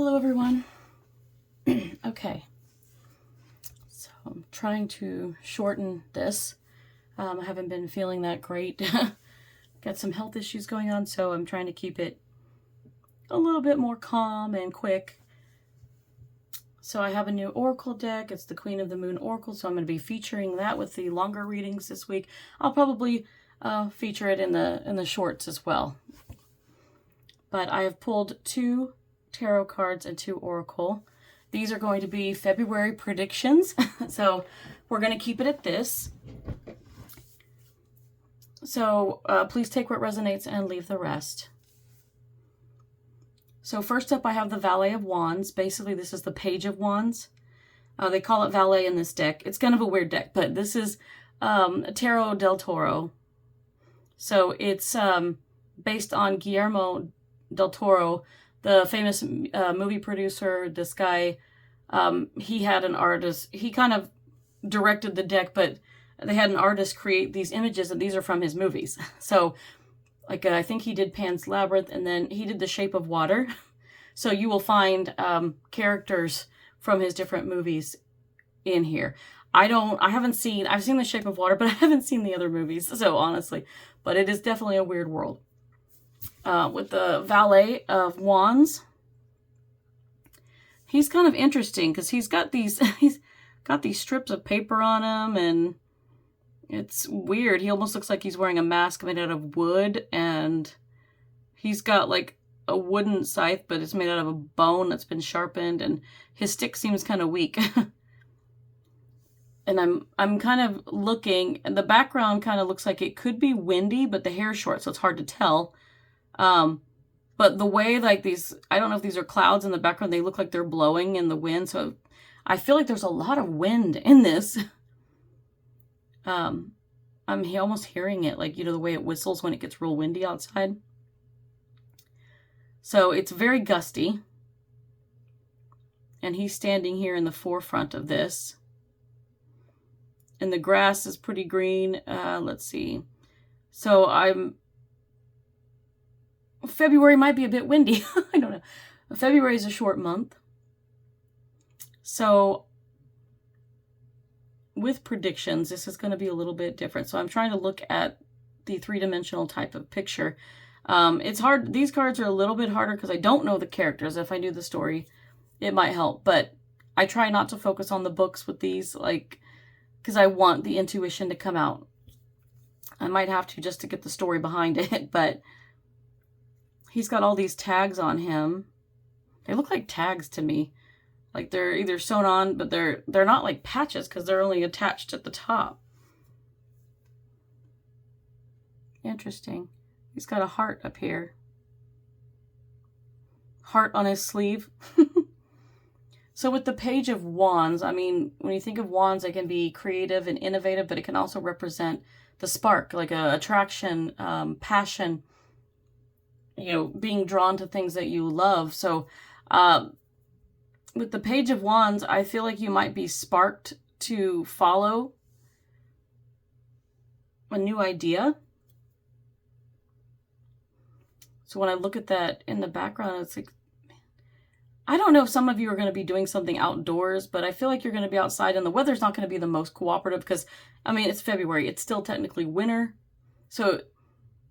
Hello everyone. Okay, so I'm trying to shorten this. I haven't been feeling that great. Got some health issues going on, so I'm trying to keep it a little bit more calm and quick. So I have a new Oracle deck. It's the Queen of the Moon Oracle, so I'm going to be featuring that with the longer readings this week. I'll probably feature it in the shorts as well. But I have pulled 2 tarot cards and 2 oracle. These are going to be February predictions. So we're going to keep it at this. So please take what resonates and leave the rest. So first up, I have the Valet of Wands. Basically, this is the Page of Wands. They call it Valet in this deck. It's kind of a weird deck, but this is Tarot del Toro. So it's based on Guillermo del Toro, the famous movie producer. This guy, he had an artist. He kind of directed the deck, but they had an artist create these images, and these are from his movies. So, like, I think he did Pan's Labyrinth, and then he did The Shape of Water. So you will find characters from his different movies in here. I've seen The Shape of Water, but I haven't seen the other movies, so honestly. But it is definitely a weird world. With the Valet of Wands, he's kind of interesting because he's got these strips of paper on him, and it's weird. He almost looks like he's wearing a mask made out of wood, and he's got like a wooden scythe, but it's made out of a bone that's been sharpened, and his stick seems kind of weak. And I'm kind of looking, and the background kind of looks like it could be windy, but the hair's short, so it's hard to tell. But the way, like, these, I don't know if these are clouds in the background, they look like they're blowing in the wind, so I feel like there's a lot of wind in this. I'm almost hearing it, like, you know, the way it whistles when it gets real windy outside. So it's very gusty. And he's standing here in the forefront of this. And the grass is pretty green. Let's see. So February might be a bit windy. I don't know. February is a short month. So with predictions, this is going to be a little bit different. So I'm trying to look at the 3-dimensional type of picture. It's hard. These cards are a little bit harder because I don't know the characters. If I knew the story, it might help. But I try not to focus on the books with these, like, because I want the intuition to come out. I might have to just to get the story behind it, but he's got all these tags on him. They look like tags to me. Like they're either sewn on, but they're not like patches because they're only attached at the top. Interesting. He's got a heart up here. Heart on his sleeve. So with the Page of Wands, I mean, when you think of wands, they can be creative and innovative, but it can also represent the spark, like a attraction, passion, you know, being drawn to things that you love. So with the Page of Wands, I feel like you might be sparked to follow a new idea. So when I look at that in the background, it's like, I don't know if some of you are going to be doing something outdoors, but I feel like you're going to be outside, and the weather's not going to be the most cooperative because, I mean, it's February. It's still technically winter. So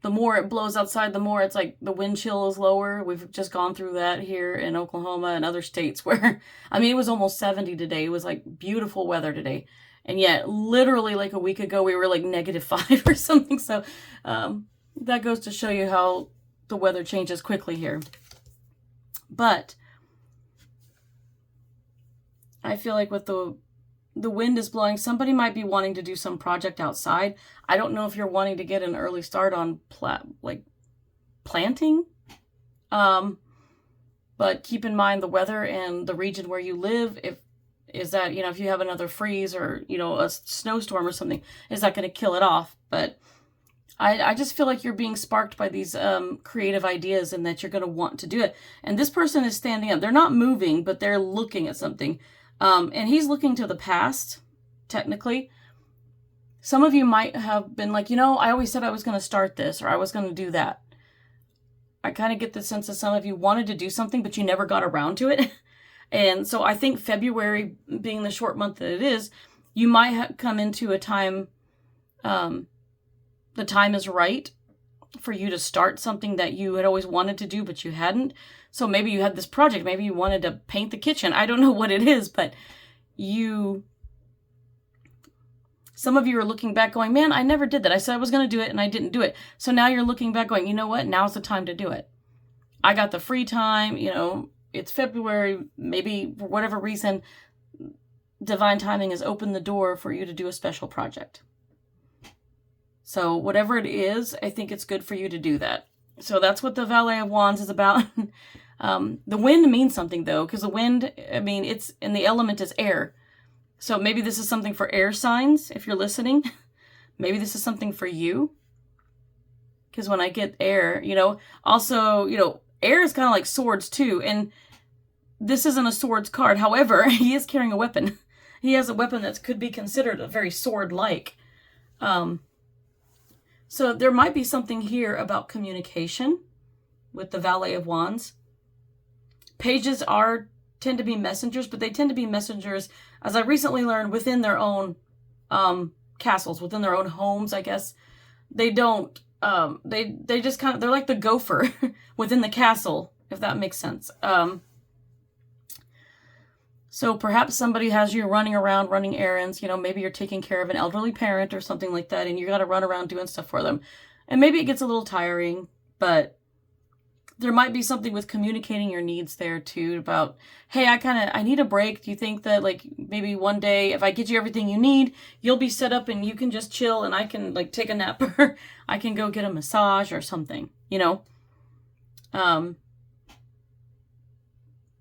the more it blows outside, the more it's like the wind chill is lower. We've just gone through that here in Oklahoma and other states where, I mean, it was almost 70 today. It was like beautiful weather today. And yet literally like a week ago, we were like -5 or something. So that goes to show you how the weather changes quickly here. But I feel like with the wind is blowing, somebody might be wanting to do some project outside. I don't know if you're wanting to get an early start on planting. But keep in mind the weather and the region where you live. If you have another freeze or, you know, a snowstorm or something, is that going to kill it off? But I just feel like you're being sparked by these creative ideas and that you're going to want to do it. And this person is standing up. They're not moving, but they're looking at something. And he's looking to the past, technically. Some of you might have been like, you know, I always said I was going to start this or I was going to do that. I kind of get the sense that some of you wanted to do something, but you never got around to it. And so I think February, being the short month that it is, you might come into a time, the time is right for you to start something that you had always wanted to do, but you hadn't. So maybe you had this project, maybe you wanted to paint the kitchen. I don't know what it is, but some of you are looking back going, man, I never did that. I said I was going to do it and I didn't do it. So now you're looking back going, you know what? Now's the time to do it. I got the free time, it's February, maybe for whatever reason, divine timing has opened the door for you to do a special project. So whatever it is, I think it's good for you to do that. So that's what the Valet of Wands is about. The wind means something though, because the wind, it's, and the element is air. So maybe this is something for air signs, if you're listening. Maybe this is something for you. Because when I get air, also, air is kind of like swords too. And this isn't a swords card. However, he is carrying a weapon. He has a weapon that could be considered a very sword-like. So there might be something here about communication with the Valet of Wands. Pages tend to be messengers, but they tend to be messengers, as I recently learned, within their own castles, within their own homes, I guess. They don't, they just kind of, they're like the gopher within the castle, if that makes sense. So perhaps somebody has you running around, running errands, maybe you're taking care of an elderly parent or something like that, and you got to run around doing stuff for them. And maybe it gets a little tiring, but there might be something with communicating your needs there too about, hey, I need a break. Do you think that maybe one day if I get you everything you need, you'll be set up and you can just chill and I can take a nap or I can go get a massage or something,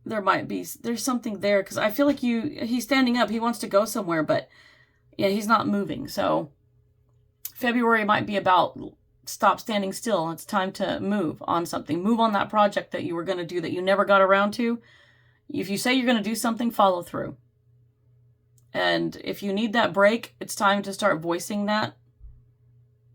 there's something there because I feel like he's standing up. He wants to go somewhere, but yeah, he's not moving. So February might be about stop standing still. It's time to move on something. Move on that project that you were going to do that you never got around to. If you say you're going to do something, follow through. And if you need that break, it's time to start voicing that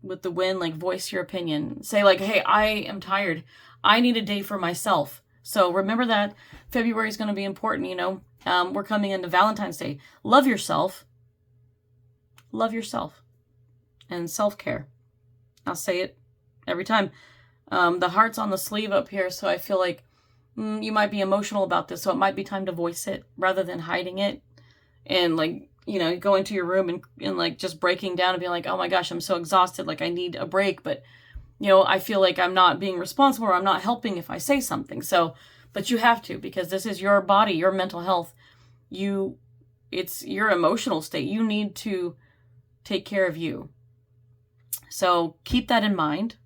with the wind, voice your opinion. Say hey, I am tired. I need a day for myself. So remember that February is going to be important, we're coming into Valentine's Day. Love yourself. Love yourself. And self-care. I'll say it every time. The heart's on the sleeve up here, so I feel like you might be emotional about this, so it might be time to voice it rather than hiding it and go into your room and just breaking down and being like, oh my gosh, I'm so exhausted, I need a break, but I feel like I'm not being responsible or I'm not helping if I say something. So, but you have to, because this is your body, your mental health. It's your emotional state. You need to take care of you. So keep that in mind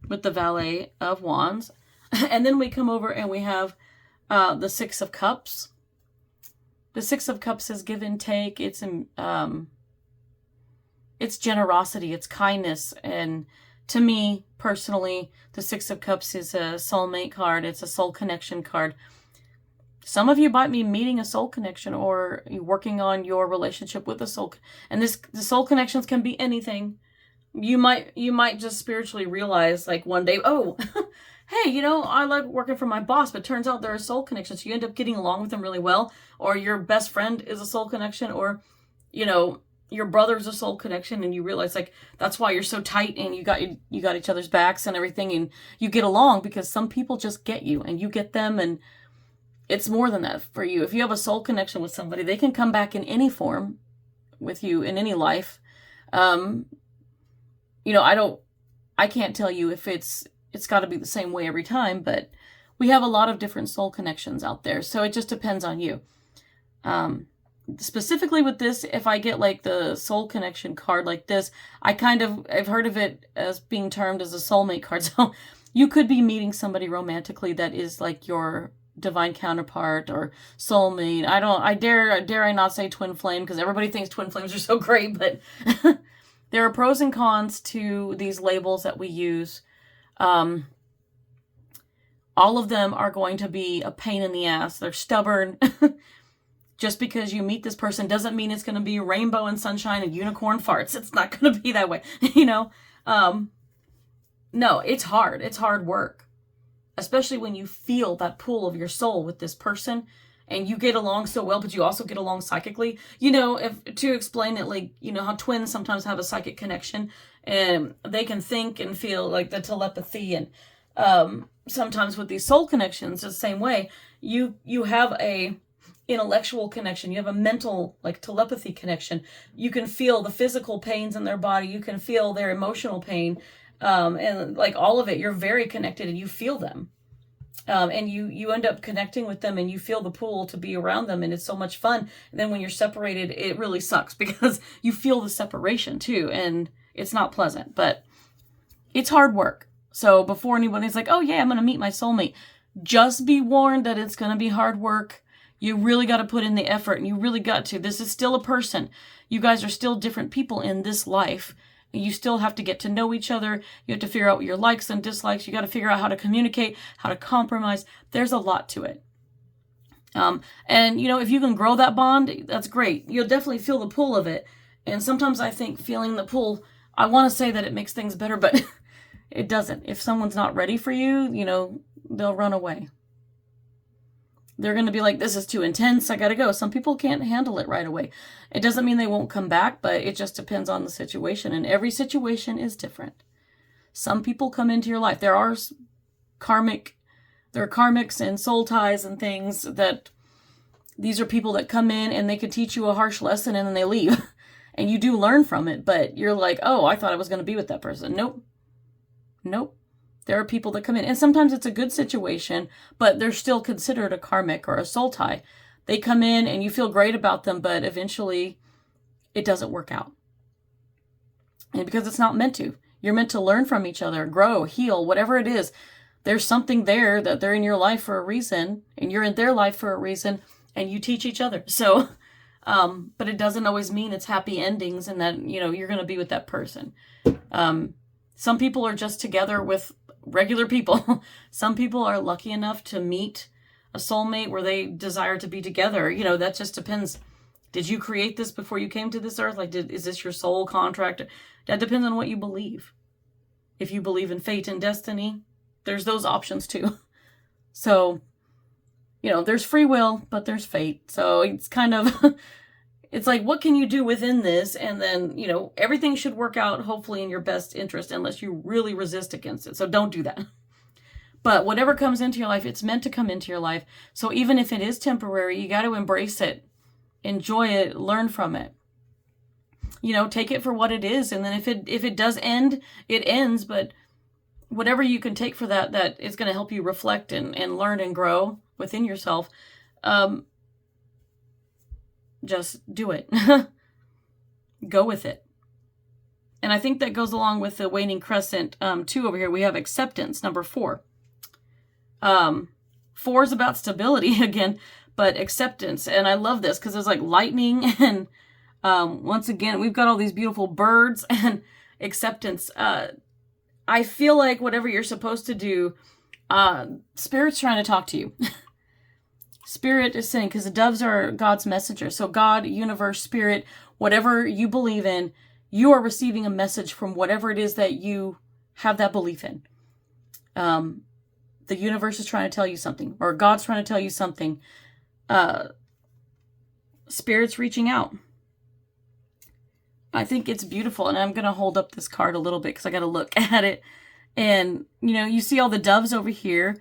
with the Valet of Wands. And then we come over and we have the Six of Cups. The Six of Cups is give and take. It's generosity. It's kindness. And to me, personally, the Six of Cups is a soulmate card. It's a soul connection card. Some of you might be meeting a soul connection or working on your relationship with a soul. And the soul connections can be anything. You might just spiritually realize one day, oh, hey, I like working for my boss, but turns out there are soul connections. So you end up getting along with them really well, or your best friend is a soul connection, or, your brother's a soul connection, and you realize that's why you're so tight and you got each other's backs and everything, and you get along because some people just get you and you get them, and it's more than that for you. If you have a soul connection with somebody, they can come back in any form with you in any life. I can't tell you if it's got to be the same way every time, but we have a lot of different soul connections out there. So it just depends on you. Specifically with this, if I get the soul connection card like this, I've heard of it as being termed as a soulmate card. So you could be meeting somebody romantically that is your divine counterpart or soulmate. Dare I not say twin flame, because everybody thinks twin flames are so great, but there are pros and cons to these labels that we use. All of them are going to be a pain in the ass. They're stubborn. Just because you meet this person doesn't mean it's going to be rainbow and sunshine and unicorn farts. It's not going to be that way, No, it's hard. It's hard work. especially when you feel that pull of your soul with this person and you get along so well, but you also get along psychically. You know, if to explain it, like, you know how twins sometimes have a psychic connection and they can think and feel, like the telepathy, and sometimes with these soul connections, the same way. You have a intellectual connection, you have a mental, like, telepathy connection. You can feel the physical pains in their body, you can feel their emotional pain, and like all of it. You're very connected and you feel them. And you end up connecting with them and you feel the pull to be around them, and it's so much fun. And then when you're separated, it really sucks because you feel the separation too, and it's not pleasant, but it's hard work. So before anybody's like, oh yeah, I'm going to meet my soulmate, just be warned that it's going to be hard work. You really got to put in the effort, and you really got to. This is still a person. You guys are still different people in this life. You still have to get to know each other. You have to figure out what your likes and dislikes. You got to figure out how to communicate, how to compromise. There's a lot to it. And, you know, if you can grow that bond, that's great. You'll definitely feel the pull of it. And sometimes I think feeling the pull, I want to say that it makes things better, but it doesn't. If someone's not ready for you, you know, they'll run away. They're going to be like, this is too intense, I got to go. Some people can't handle it right away. It doesn't mean they won't come back, but it just depends on the situation. And every situation is different. Some people come into your life. There are karmics and soul ties and things that these are people that come in and they can teach you a harsh lesson and then they leave. And you do learn from it, but you're like, oh, I thought I was going to be with that person. Nope. Nope. There are people that come in, and sometimes it's a good situation, but they're still considered a karmic or a soul tie. They come in and you feel great about them, but eventually it doesn't work out. And because it's not meant to. You're meant to learn from each other, grow, heal, whatever it is. There's something there that they're in your life for a reason, and you're in their life for a reason, and you teach each other. So, but it doesn't always mean it's happy endings and that, you know, you're going to be with that person. Some people are just together with regular people. Some people are lucky enough to meet a soulmate where they desire to be together. You know, that just depends. Did you create this before you came to this earth? Like, is this your soul contract? That depends on what you believe. If you believe in fate and destiny, there's those options too. So, you know, there's free will, but there's fate. So it's kind of, it's like, what can you do within this? And then, you know, everything should work out hopefully in your best interest unless you really resist against it. So don't do that. But whatever comes into your life, it's meant to come into your life. So even if it is temporary, you got to embrace it, enjoy it, learn from it. You know, take it for what it is. And then if it does end, it ends. But whatever you can take for that is going to help you reflect and learn and grow within yourself. Just do it. Go with it. And I think that goes along with the waning crescent 2 over here. We have acceptance, number 4. 4 is about stability again, but acceptance. And I love this because it's like lightning. And once again, we've got all these beautiful birds and acceptance. I feel like whatever you're supposed to do, Spirit's trying to talk to you. Spirit is saying, because the doves are God's messenger. So God, universe, spirit, whatever you believe in, you are receiving a message from whatever it is that you have that belief in. The universe is trying to tell you something, or God's trying to tell you something. Spirit's reaching out. I think it's beautiful. And I'm going to hold up this card a little bit because I got to look at it. And, you know, you see all the doves over here.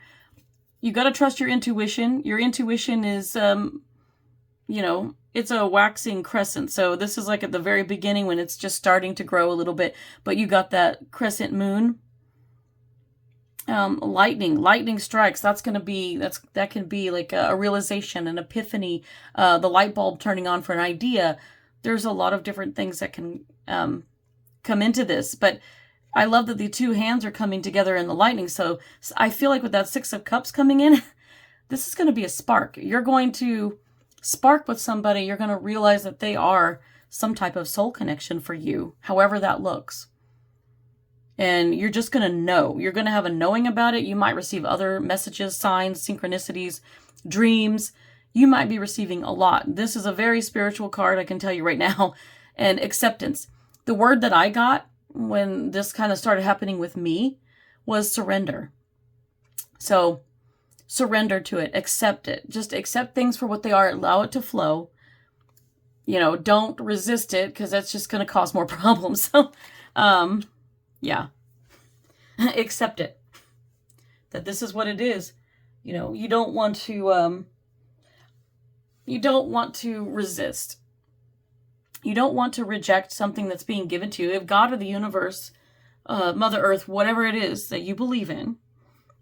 You got to trust your intuition. Your intuition is, you know, it's a waxing crescent. So this is like at the very beginning when it's just starting to grow a little bit. But you got that crescent moon. Lightning strikes. That's going to be, that can be like a realization, an epiphany, the light bulb turning on for an idea. There's a lot of different things that can come into this. But I love that the 2 hands are coming together in the lightning. So I feel like with that 6 of Cups coming in, this is going to be a spark. You're going to spark with somebody. You're going to realize that they are some type of soul connection for you, however that looks. And you're just going to know. You're going to have a knowing about it. You might receive other messages, signs, synchronicities, dreams. You might be receiving a lot. This is a very spiritual card, I can tell you right now. And acceptance. The word that I got when this kind of started happening with me was surrender. So surrender to it. Accept it. Just accept things for what they are. Allow it to flow. Don't resist it, because that's just going to cause more problems. So, yeah. Accept it. That this is what it is. You don't want to resist. You don't want to reject something that's being given to you. If God or the universe, Mother Earth, whatever it is that you believe in,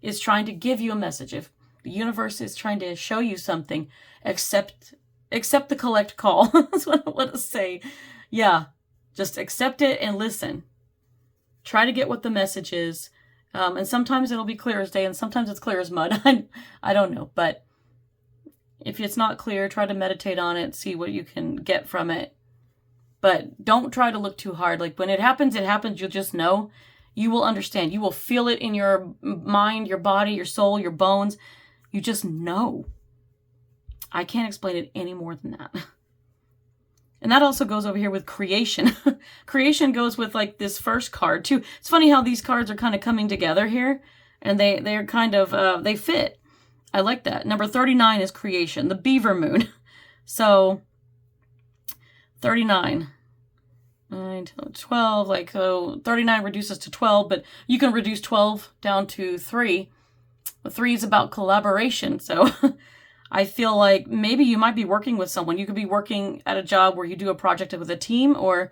is trying to give you a message, if the universe is trying to show you something, accept the collect call. That's what I want to say. Yeah, just accept it and listen. Try to get what the message is. And sometimes it'll be clear as day, and sometimes it's clear as mud. I don't know. But if it's not clear, try to meditate on it, see what you can get from it. But don't try to look too hard. Like, when it happens, you'll just know. You will understand. You will feel it in your mind, your body, your soul, your bones. You just know. I can't explain it any more than that. And that also goes over here with creation. Creation goes with like this first card too. It's funny how these cards are kind of coming together here, and they're kind of, they fit. I like that. Number 39 is creation, the beaver moon. So 39, 9, 12, like, so 39 reduces to 12, but you can reduce 12 down to 3. The 3 is about collaboration. So I feel like maybe you might be working with someone. You could be working at a job where you do a project with a team, or,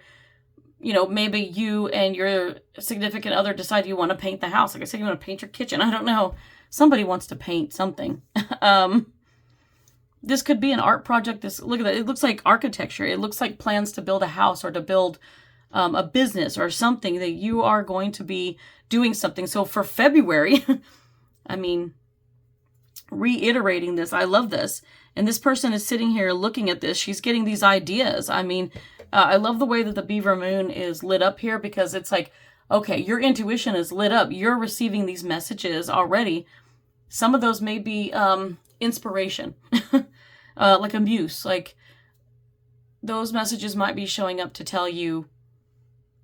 maybe you and your significant other decide you want to paint the house. Like I said, you want to paint your kitchen. I don't know. Somebody wants to paint something. This could be an art project. Look at that. It looks like architecture. It looks like plans to build a house or to build a business or something, that you are going to be doing something. So for February, I mean, reiterating this, I love this. And this person is sitting here looking at this. She's getting these ideas. I mean, I love the way that the beaver moon is lit up here, because it's like, okay, your intuition is lit up. You're receiving these messages already. Some of those may be inspiration, like a muse. Like, those messages might be showing up to tell you,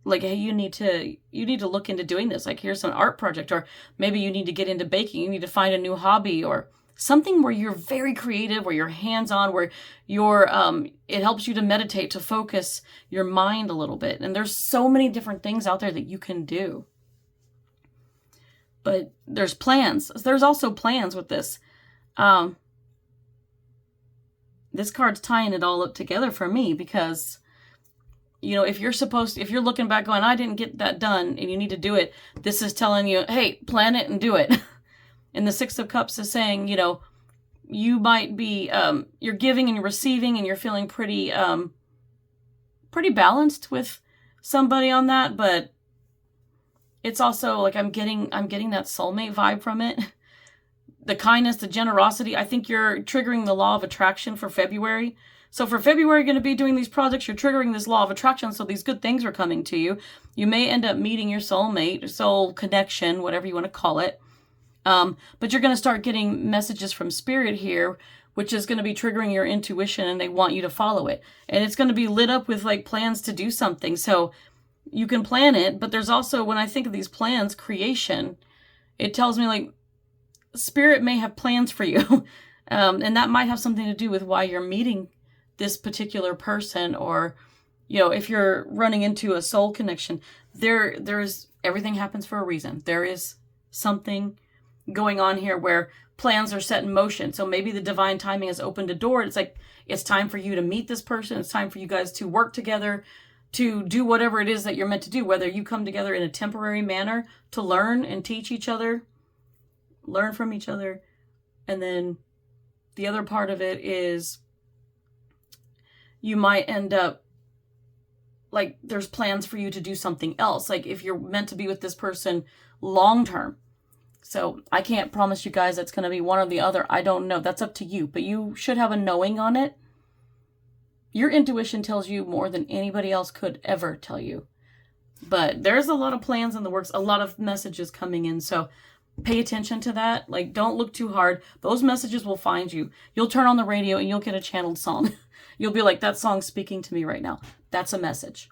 like, hey, you need to look into doing this. Like, here's an art project, or maybe you need to get into baking. You need to find a new hobby, or something where you're very creative, where you're hands-on, where you're, it helps you to meditate, to focus your mind a little bit. And there's so many different things out there that you can do. But there's plans. There's also plans with this. This card's tying it all up together for me, because, if you're looking back going, I didn't get that done, and you need to do it, this is telling you, hey, plan it and do it. And the Six of Cups is saying, you might be, you're giving and you're receiving, and you're feeling pretty balanced with somebody on that, but it's also like, I'm getting that soulmate vibe from it. The kindness, the generosity. I think you're triggering the law of attraction for February. So for February, you're going to be doing these projects. You're triggering this law of attraction. So these good things are coming to you. You may end up meeting your soulmate, soul connection, whatever you want to call it. But you're going to start getting messages from spirit here, which is going to be triggering your intuition, and they want you to follow it. And it's going to be lit up with like plans to do something. So you can plan it, but there's also, when I think of these plans, creation, it tells me like spirit may have plans for you. And that might have something to do with why you're meeting this particular person, or, if you're running into a soul connection, there's everything happens for a reason. There is something going on here where plans are set in motion. So maybe the divine timing has opened a door. It's like, it's time for you to meet this person. It's time for you guys to work together, to do whatever it is that you're meant to do, whether you come together in a temporary manner to learn and teach each other, learn from each other. And then the other part of it is you might end up, like, there's plans for you to do something else. Like, if you're meant to be with this person long term. So I can't promise you guys that's going to be one or the other. I don't know. That's up to you. But you should have a knowing on it. Your intuition tells you more than anybody else could ever tell you. But there's a lot of plans in the works, a lot of messages coming in. So pay attention to that. Like, don't look too hard. Those messages will find you. You'll turn on the radio and you'll get a channeled song. You'll be like, that song's speaking to me right now. That's a message.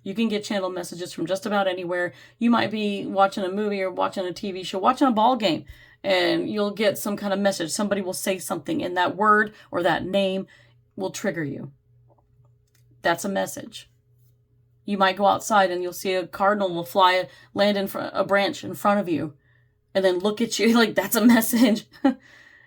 You can get channeled messages from just about anywhere. You might be watching a movie or watching a TV show, watching a ball game, and you'll get some kind of message. Somebody will say something, and that word or that name will trigger you. That's a message. You might go outside and you'll see a cardinal will fly, land in a branch in front of you, and then look at you like that's a message.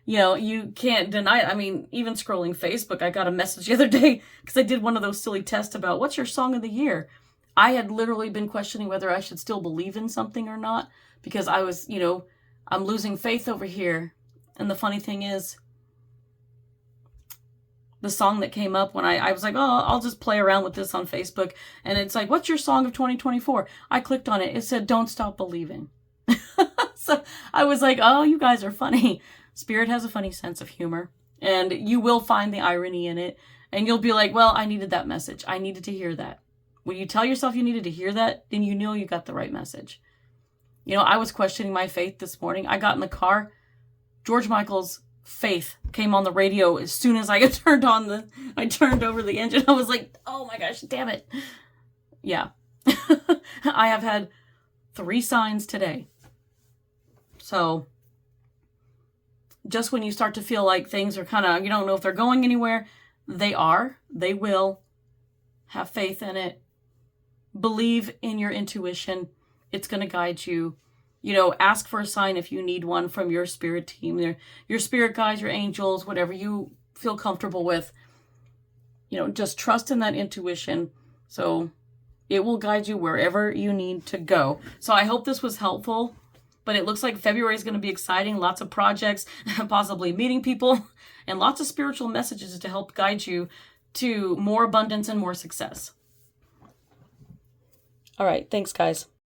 You know, you can't deny it. I mean, even scrolling Facebook, I got a message the other day because I did one of those silly tests about what's your song of the year. I had literally been questioning whether I should still believe in something or not because I was, you know, I'm losing faith over here. And the funny thing is, the song that came up when I was like, oh, I'll just play around with this on Facebook. And it's like, what's your song of 2024? I clicked on it. It said, Don't Stop Believing. So I was like, oh, you guys are funny. Spirit has a funny sense of humor, and you will find the irony in it. And you'll be like, well, I needed that message. I needed to hear that. When you tell yourself you needed to hear that, then you know you got the right message. You know, I was questioning my faith this morning. I got in the car. George Michael's Faith came on the radio as soon as I turned over the engine. I was like, oh my gosh, damn it. Yeah. I have had 3 signs today. So just when you start to feel like things are kind of, you don't know if they're going anywhere, they are. They will. Have faith in it. Believe in your intuition. It's going to guide you. You know, ask for a sign if you need one from your spirit team, your spirit guides, your angels, whatever you feel comfortable with. You know, just trust in that intuition. So it will guide you wherever you need to go. So I hope this was helpful. But it looks like February is going to be exciting. Lots of projects, possibly meeting people, and lots of spiritual messages to help guide you to more abundance and more success. All right. Thanks, guys.